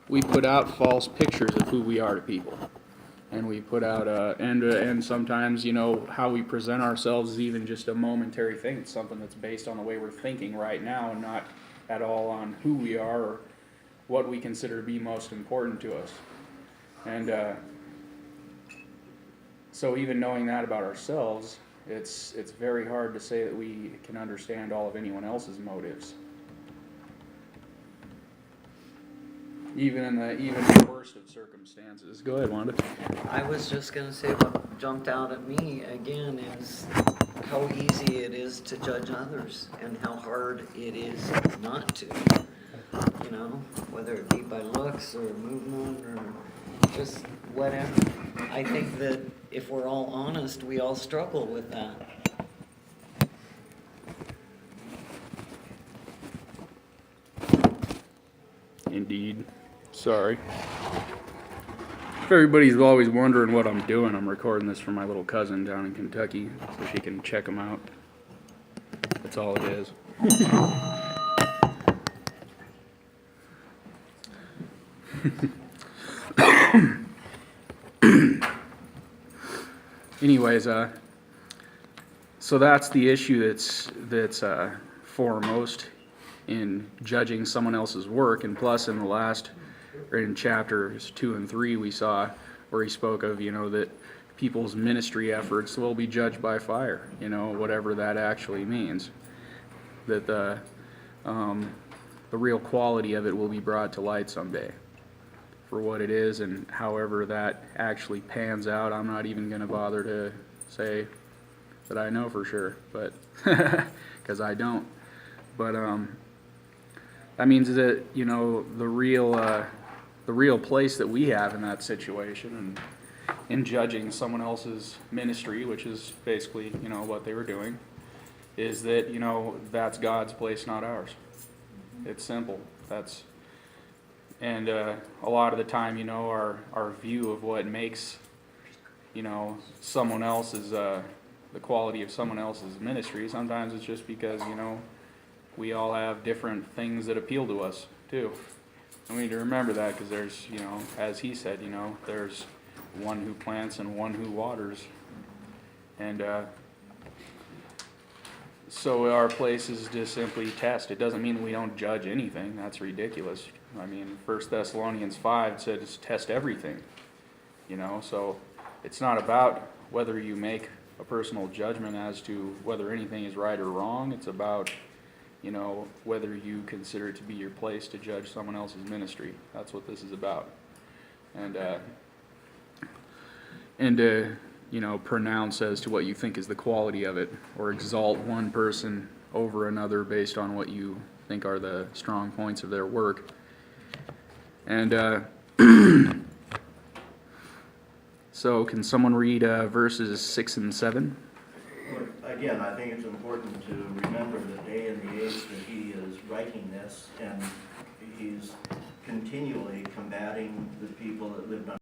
we put out false pictures of who we are to people. And we put out, and sometimes, you know, how we present ourselves is even just a momentary thing. It's something that's based on the way we're thinking right now and not at all on who we are or what we consider to be most important to us. And so even knowing that about ourselves, it's very hard to say that we can understand all of anyone else's motives. Even in the worst of circumstances. Go ahead, Wanda. I was just going to say what jumped out at me again is how easy it is to judge others and how hard it is not to. You know, whether it be by looks or movement or just whatever. I think that if we're all honest, we all struggle with that. Indeed. Sorry. If everybody's always wondering what I'm doing, I'm recording this for my little cousin down in Kentucky so she can check them out. That's all it is. Anyways, so that's the issue that's foremost in judging someone else's work. And plus, in the last, or in chapters 2 and 3, we saw where he spoke of, you know, that people's ministry efforts will be judged by fire, you know, whatever that actually means. That the real quality of it will be brought to light someday for what it is, and however that actually pans out, I'm not even going to bother to say that I know for sure, but because I don't. But that means that, you know, the real place that we have in that situation and in judging someone else's ministry, which is basically, you know, what they were doing, is that, you know, that's God's place, not ours. It's simple. And a lot of the time, you know, our view of what makes, you know, someone else's, the quality of someone else's ministry, sometimes it's just because, you know, we all have different things that appeal to us, too. And we need to remember that because there's, you know, as he said, you know, there's one who plants and one who waters. And so our place is to simply test. It doesn't mean we don't judge anything. That's ridiculous. I mean, 1 Thessalonians 5 says test everything, you know. So it's not about whether you make a personal judgment as to whether anything is right or wrong. It's about, you know, whether you consider it to be your place to judge someone else's ministry. That's what this is about. And you know, pronounce as to what you think is the quality of it, or exalt one person over another based on what you think are the strong points of their work. And so can someone read verses 6 and 7? Again, I think it's important to remember the day and the age that he is writing this, and he's continually combating the people that lived on